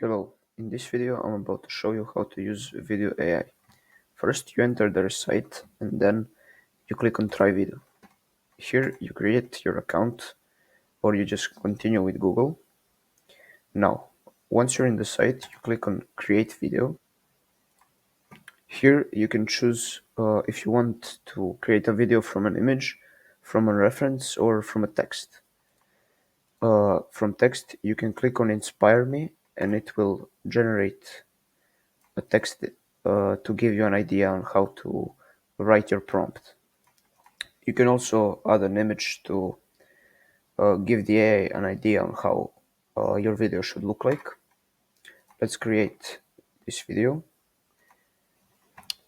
Hello, in this video I'm about to show you how to use Vidu AI. First you enter their site and then you click on try Vidu. Here you create your account or you just continue with Google. Now, once you're in the site, you click on create video. Here you can choose if you want to create a video from an image, from a reference, or from a text. From text you can click on inspire me and it will generate a text to give you an idea on how to write your prompt. You can also add an image to give the AI an idea on how your video should look like. Let's create this video.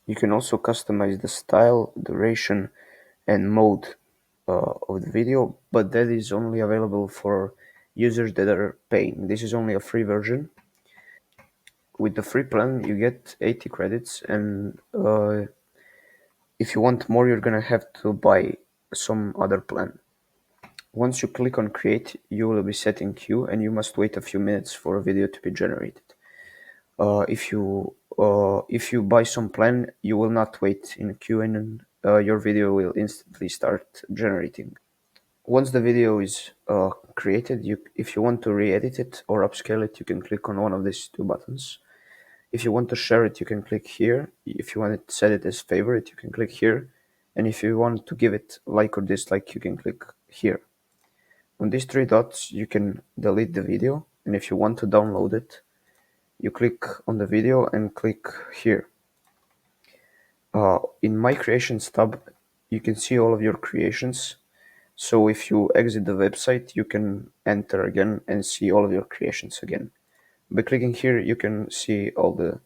You can also customize the style, duration, and mode of the video, but that is only available for users that are paying. This is only a free version. With the free plan, you get 80 credits, and if you want more, you're gonna have to buy some other plan. Once you click on create, you will be set in queue and you must wait a few minutes for a video to be generated. If you buy some plan, you will not wait in queue and your video will instantly start generating. Once the video is created, if you want to re-edit it or upscale it, you can click on one of these two buttons. If you want to share it, you can click here. If you want to set it as favorite, you can click here. And if you want to give it like or dislike, you can click here. On these three dots, you can delete the video. And if you want to download it, you click on the video and click here. In My Creations tab, you can see all of your creations. So if you exit the website, you can enter again and see all of your creations again. By clicking here, you can see all the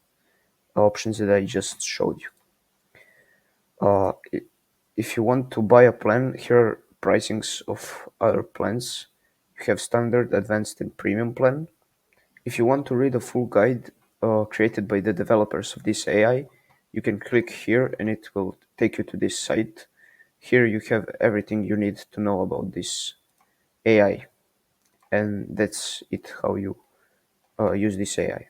options that I just showed you. If you want to buy a plan, here are pricings of other plans. You have standard, advanced, and premium plan. If you want to read a full guide created by the developers of this AI, you can click here and it will take you to this site. Here you have everything you need to know about this AI, and that's it how you use this AI.